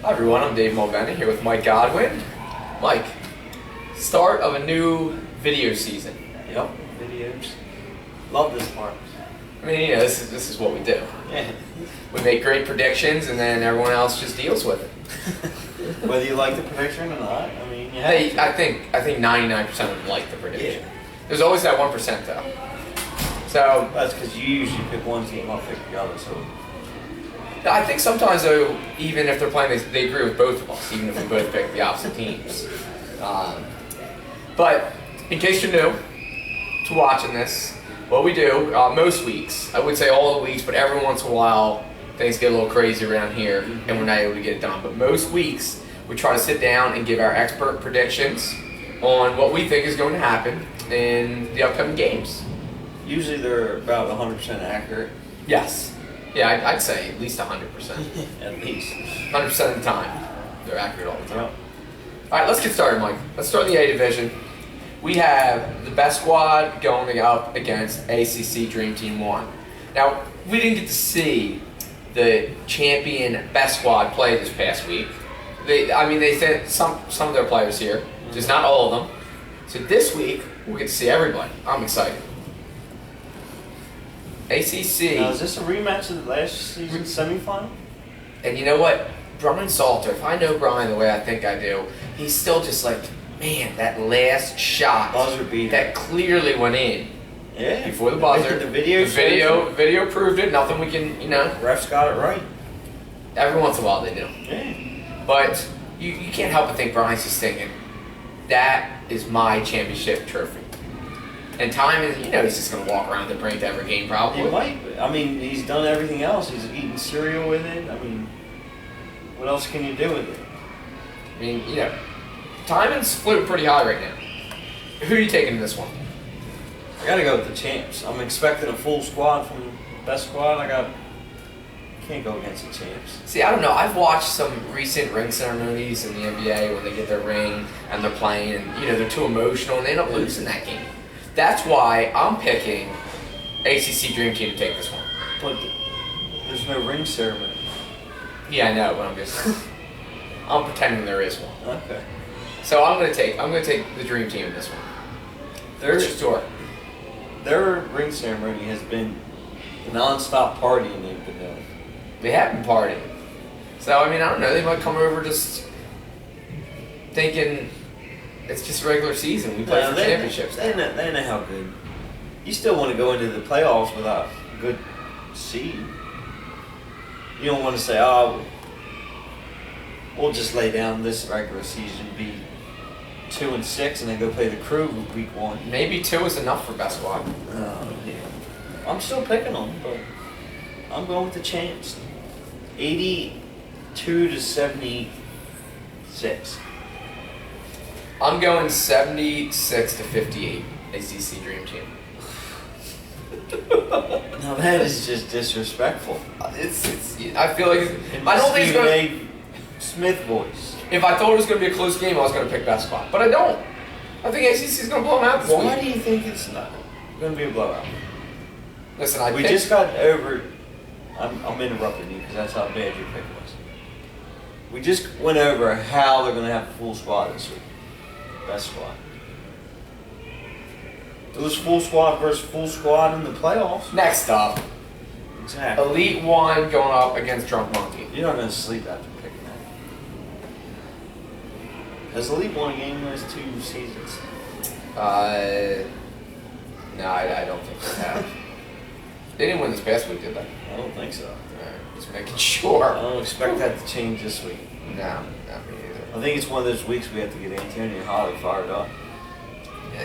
Hi everyone, I'm Dave Mulvaney here with Mike Godwin. Mike, start of a new video season. Yep, videos. Love this part. I mean, this is what we do. Yeah. We make great predictions and then everyone else just deals with it. Whether you like the prediction or not, I mean, yeah. Hey, I think 99% of them like the prediction. Yeah. There's always that 1% though. So That's because you usually pick one team, I'll pick the other, so. I think sometimes though, even if they're playing, they agree with both of us, even if we both pick the opposite teams. But in case you're new to watching this, what we do most weeks, I would say all the weeks, but every once in a while things get a little crazy around here and we're not able to get it done. But most weeks we try to sit down and give our expert predictions on what we think is going to happen in the upcoming games. Usually they're about 100% accurate. Yes. Yeah, I'd say at least 100%. At least. 100% of the time. They're accurate all the time. Yep. All right, let's get started, Mike. Let's start in the A division. We have the best squad going up against ACC Dream Team 1. Now, we didn't get to see the champion best squad play this past week. They sent some of their players here, just not all of them. So this week, we'll get to see everybody. I'm excited. ACC. Now, is this a rematch of the last season's semifinal? And you know what? Brian Salter, if I know Brian the way I think I do, he's still just like, man, that last shot Buzzer beater. that clearly went in Yeah. before the buzzer. The video proved it. Nothing we can, refs got it right. every once in a while they do. Yeah. But you can't help but think Brian's just thinking, that is my championship trophy. And time is, he's just going to walk around and bring it to every game probably. He might. I mean, he's done everything else. He's eaten cereal with it. I mean, what else can you do with it? I mean, Timon's floating pretty high right now. Who are you taking in this one? I gotta go with the champs. I'm expecting a full squad from the best squad. Can't go against the champs. See, I don't know. I've watched some recent ring ceremonies in the NBA when they get their ring and they're playing and, they're too emotional and they end up losing that game. That's why I'm picking ACC Dream Team to take this one. But there's no ring ceremony. Yeah, I know, but I'm pretending there is one. Okay. So I'm gonna take the Dream Team in this one. What's your score? Their ring ceremony has been non-stop partying they've been doing. They have been partying. So I don't know. They might come over just thinking it's just regular season. We play for championships. They know how good. You still want to go into the playoffs without a good seed. You don't want to say, "Oh, we'll just lay down this regular season, be 2-6, and then go play the Crew week 1." Maybe 2 is enough for best squad. Oh, yeah. I'm still picking them, but I'm going with the champs. 82-76. I'm going 76-58. ACC Dream Team. Now that is just disrespectful. It's. I feel like I don't think it's gonna. A Smith voice. If I thought it was gonna be a close game, I was gonna pick best spot, but I don't. I think ACC is gonna blow them out this Why week. do you think it's not going to be a blowout? Listen, We just got over. I'm interrupting you because that's how bad your pick was. We just went over how they're going to have a full squad this week. Best squad. It was full squad versus full squad in the playoffs. Next up, Exactly. Elite One going up against Drunk Monkey. You're not going to sleep after picking that. Has Elite won a game in the last 2 seasons? No, I don't think they have. They didn't win this past week, did they? I don't think so. Alright, just making sure. I don't expect that to change this week. No, not me either. I think it's one of those weeks we have to get Antonio Holly fired up.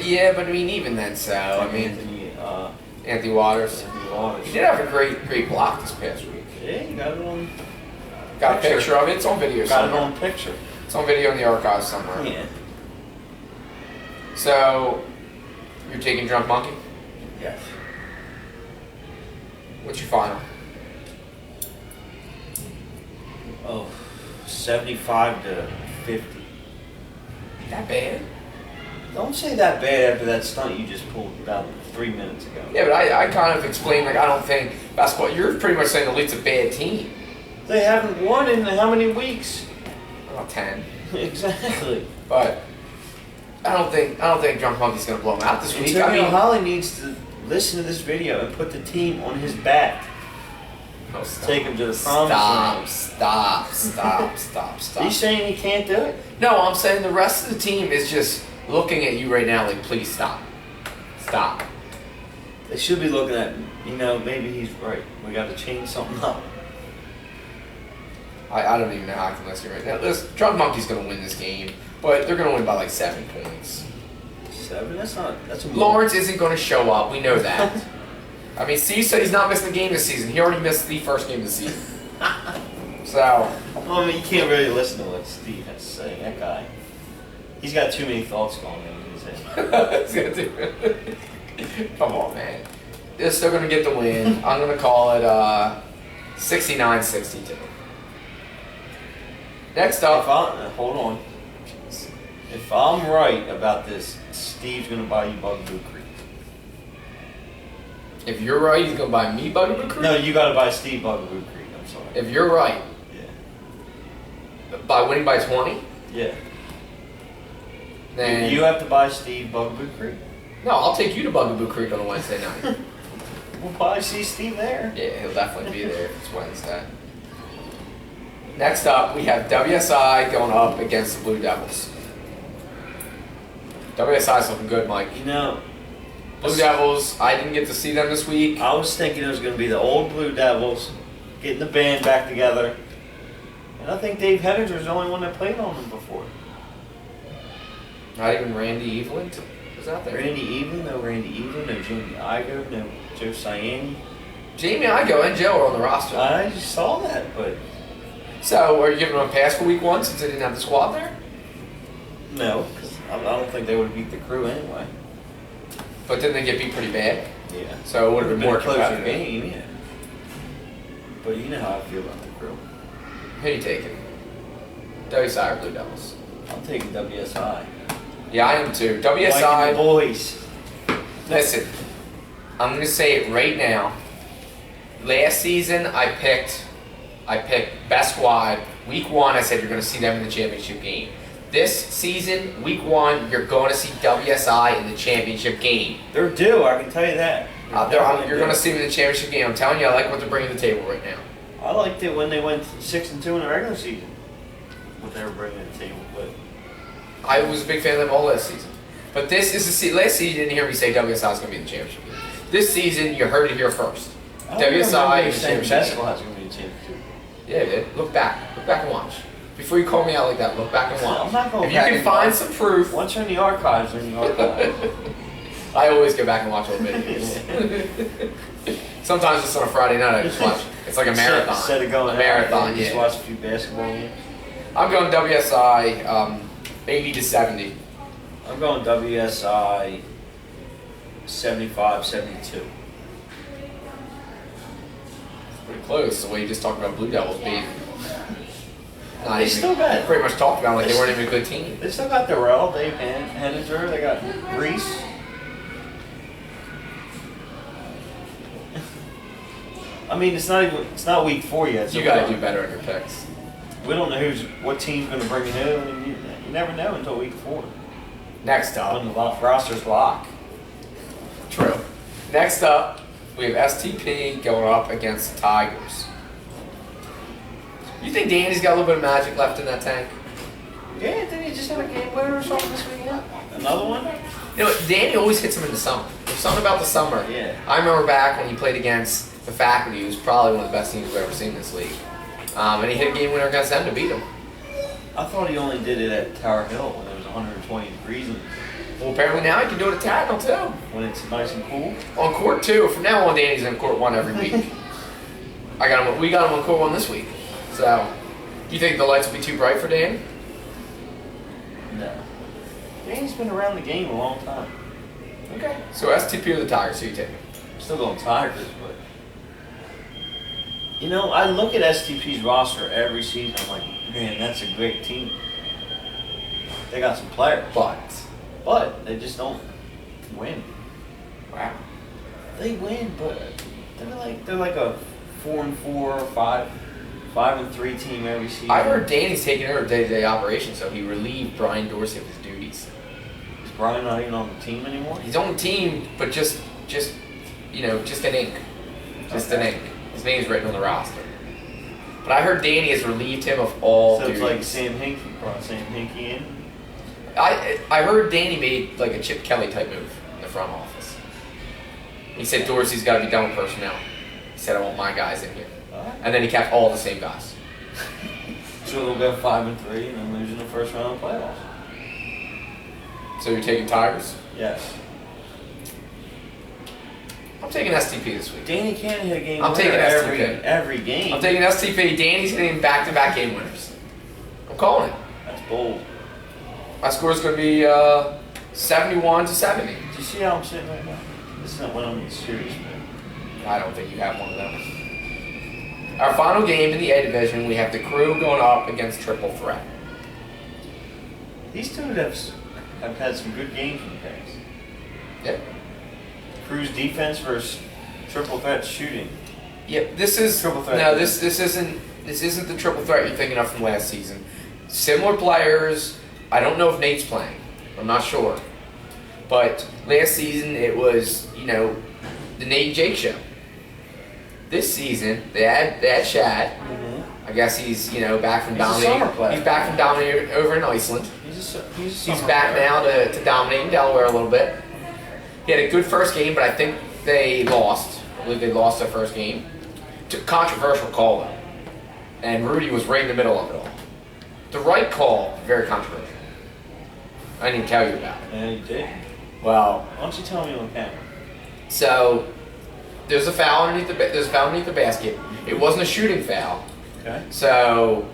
Yeah, but even then, so Anthony Waters. Anthony Waters. He did have a great block this past week. Yeah, you got it on. Got a picture of it. It's on video Got somewhere. it on picture. It's on video in the archives somewhere. Yeah. So, you're taking Drunk Monkey? Yes. What's your final? Oh, 75-50. That bad? Don't say that bad after that stunt you just pulled about 3 minutes ago. Yeah, but I kind of explained, I don't think basketball, you're pretty much saying the Elite's a bad team. They haven't won in how many weeks? about 10. Exactly. But I don't think Drunk Monkey's gonna blow him out this week. Antonio Holly needs to listen to this video and put the team on his back. Oh, stop. Take him to the promised land. Stop. Are you saying he can't do it? No, I'm saying the rest of the team is just looking at you right now like, please stop. Stop. They should be looking at, maybe he's right. We got to change something up. I don't even know how I can listen right now. Listen, Drunk Monkey's going to win this game, but they're going to win by like 7 points. 7? That's a Lawrence isn't going to show up. We know that. I mean, Steve said he's not missing a game this season. He already missed the first game of the season. So. I mean, you can't really listen to what Steve has to say. That guy. He's got too many thoughts going on in his head. He's gonna do it. Come on, man. They're still going to get the win. I'm going to call it 69-62. Next up. Hold on. If I'm right about this, Steve's going to buy you Bugaboo Creek. If you're right, he's going to buy me Bugaboo Creek? No, you got to buy Steve Bugaboo Creek. I'm sorry. If you're right. Yeah. By winning by 20? Yeah. Then You have to buy Steve Bugaboo Creek. No, I'll take you to Bugaboo Creek on a Wednesday night. We'll probably see Steve there. Yeah, he'll definitely be there if it's Wednesday. Next up, we have WSI going up against the Blue Devils. WSI's looking good, Mike. Blue Devils, I didn't get to see them this week. I was thinking it was going to be the old Blue Devils getting the band back together. And I think Dave Hettinger's the only one that played on them before. Not even Randy Evelyn was out there. No Randy Evelyn, no Jamie Igo, no Joe Ciani. Jamie Igo and Joe are on the roster. I just saw that, but So, are you giving them a pass for week 1 since they didn't have the squad there? no, because I don't think they would have beat the Crew anyway. But didn't they get beat pretty bad? Yeah. So it would have been more a closer competitive. game, yeah. But you know how I feel about the Crew. Who are you taking? WSI or Blue Devils? I'm taking WSI. Yeah, I am too. Liking the WSI. boys. Listen, I'm gonna say it right now. Last season, I picked best squad. Week 1, I said you're gonna see them in the championship game. This season, week 1, you're going to see WSI in the championship game. They're due, I can tell you that. You're going to see them in the championship game. I'm telling you, I like what they're bringing to the table right now. I liked it when they went 6-2 in the regular season. What they were bringing to the table, but I was a big fan of them all last season. But this is the season. Last season, you didn't hear me say WSI is going to be in the championship game. This season, you heard it here first. WSI is the championship game. Basketball is going to be a championship. Yeah, dude. Look back and watch. Before you call me out like that, look back and watch. I'm not going if you back can and find watch. some proof. Once you're in the archives, you're in the archives. I always go back and watch old videos. Sometimes it's on a Friday night. I just watch. It's like a marathon. Instead of going a marathon, out, yeah. just watch a few basketball games. I'm going WSI 80-70. I'm going WSI 75-72. Pretty close. The way you just talked about Blue Devils being not They even still got- pretty much talked about like they weren't even a good team. They still got Darrell, Dave Henninger, they got Reese. I mean, it's not week 4 yet. So You got to do better on your picks. We don't know what team's going to bring in who. And you never know until week 4 Next up, when the roster's locked. true. Next up, we have STP going up against the Tigers. You think Danny's got a little bit of magic left in that tank? Yeah, didn't he just have a game winner or something this weekend? Another one? You know, Danny always hits him in the summer. There's something about the summer. Yeah. I remember back when he played against the Faculty, who's probably one of the best teams we've ever seen in this league. And he hit a game winner against them to beat them. I thought he only did it at Tower Hill when it was 120 degrees and Well, apparently now he can do it at Tagnell too. when it's nice and cool. On court 2. From now on, Danny's in court 1 every week. We got him on court 1 this week. So, do you think the lights will be too bright for Danny? No. Danny's been around the game a long time. Okay. So STP or the Tigers? Who you taking? I'm still going Tigers, but you know, I look at STP's roster every season. I'm like, man, that's a great team. They got some players, but they just don't win. Wow. They win, but they're like a 4-4 or 5. 5-3 team every season. I heard Danny's taking over day-to-day operations, so he relieved Brian Dorsey of his duties. Is Brian not even on the team anymore? He's on the team, but just an ink. Just an ink. His name's written on the roster. But I heard Danny has relieved him of all So duties. it's like Sam Hinkie, brought Sam Hinkie in. I heard Danny made like a Chip Kelly type move in the front office. He said Dorsey's got to be done with personnel. He said I want my guys in here, and then he kept all the same guys. So they'll go 5-3 and then lose in the first round of playoffs. So you're taking Tigers? Yes. I'm taking STP this week. Danny can't hit a game I'm winner taking every game. I'm taking STP. Danny's hitting back-to-back game winners. I'm calling it. That's bold. My score is going to be 71-70. Do you see how I'm sitting right now? This isn't when I'm serious, man. I don't think you have one of them. Our final game in the A division, we have the Crew going up against Triple Threat. These two have had some good games in the past. Yep. Crew's defense versus Triple Threat shooting. Yep. This is Triple Threat. No, this isn't the Triple Threat you're thinking of from last season. Similar players. I don't know if Nate's playing. I'm not sure. But last season it was, the Nate and Jake show. This season they had Shad. Mm-hmm. I guess he's back from He's a dominating. summer player. He's back from dominating over in Iceland. He's Back now to dominating Delaware a little bit. He had a good first game, but I think they lost. I believe they lost their first game. Controversial call though, and Rudy was right in the middle of it all. The right call, very controversial. I didn't even tell you about it. Yeah, you did. Well, Why don't you tell me on camera? so there's a foul underneath the basket. It wasn't a shooting foul. Okay. So,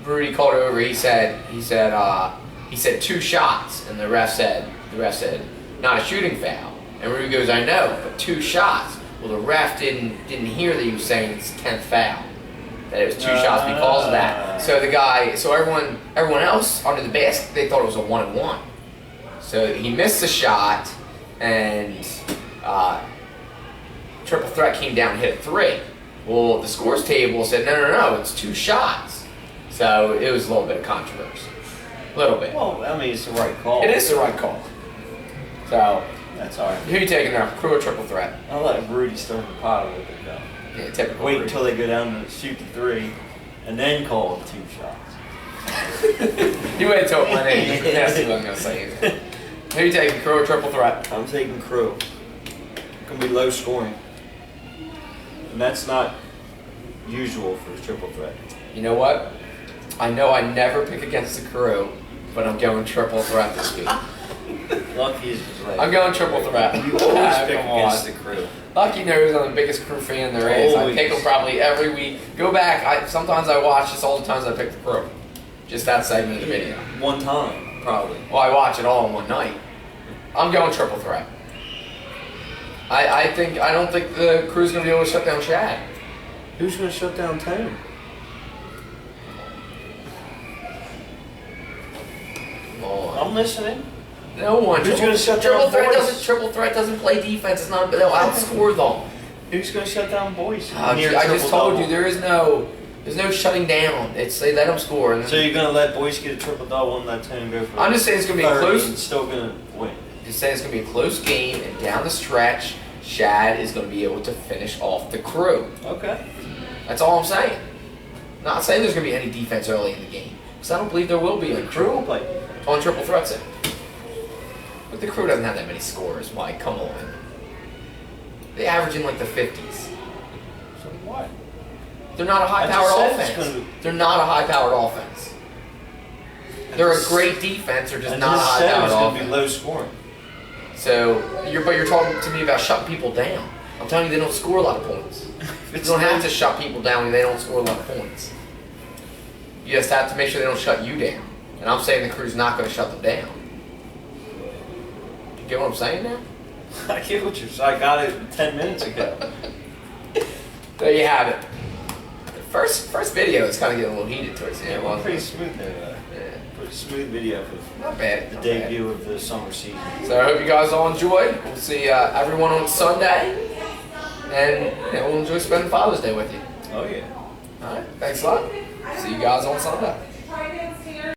Rudy called over. He said 2 shots, and the ref said not a shooting foul. And Rudy goes, I know, but 2 shots. Well, the ref didn't hear that he was saying it's 10th foul. That it was 2 shots because of that. So everyone else under the basket, they thought it was a 1-and-1. So he missed a shot, and Triple Threat came down and hit a 3. Well, the scores table said, no, it's 2 shots. So it was a little bit of controversy. A little bit. Well, I mean, it's the right call. It is the right call. So, That's all right. who are you taking there? Crew or Triple Threat? I'll let Rudy stir the pot a little bit, though. Yeah, typical. Wait Rudy. until they go down to shoot the 3, and then call it 2 shots. You wait until my name. That's what I'm going to say. Who are you taking? Crew or Triple Threat? I'm taking Crew. Gonna be low scoring, and that's not usual for Triple Threat. You know what? I know I never pick against the Crew, but I'm going Triple Threat this week. Lucky is like I'm going Triple Threat. you always pick Come against on. the Crew. Lucky knows I'm the biggest Crew fan there is. I Always. pick them probably every week. Go back. Sometimes I watch this all the times I pick the Crew. Just that segment of the video. One time, probably. Well, I watch it all in one night. I'm going Triple Threat. I don't think the Crew's gonna be able to shut down Shad. Who's gonna shut down Tone? Come on. I'm listening. No one. Who's gonna shut down Boyce? Triple Threat doesn't play defense. It's not. They'll outscore them. Who's gonna shut down Boyce? I just told you there's no shutting down. They let them score. And So you're gonna let Boyce get a triple double and let Tone go for? I'm just saying it's gonna be a 30 close. and still gonna win. Just saying it's gonna be a close game, and down the stretch, Shad is gonna be able to finish off the Crew. Okay. That's all I'm saying. Not saying there's gonna be any defense early in the game, because I don't believe there will be The in Crew will play. on Triple Threat's end. But the Crew doesn't have that many scores. Mike, come on. They average in like the 50s. So what? They're not a I high-powered just said it's offense. gonna- They're not a high-powered offense. They're a great defense. They're just I not a just said it was high-powered gonna be offense. low scoring. So you're talking to me about shutting people down. I'm telling you, they don't score a lot of points. You don't have to shut people down when they don't score a lot of points. You just have to make sure they don't shut you down. And I'm saying the Crew's not going to shut them down. You get what I'm saying now? I get what you're saying. I got it 10 minutes ago. There you have it. The first video is kind of getting a little heated towards the end. Yeah, well, wasn't pretty it? smooth there. Yeah. Pretty smooth video for Not bad. the not bad. debut of the summer season. So I hope you guys all enjoyed. We'll see everyone on Sunday. and we'll enjoy spending Father's Day with you. Oh yeah. All right, thanks a lot. See you guys on Sunday.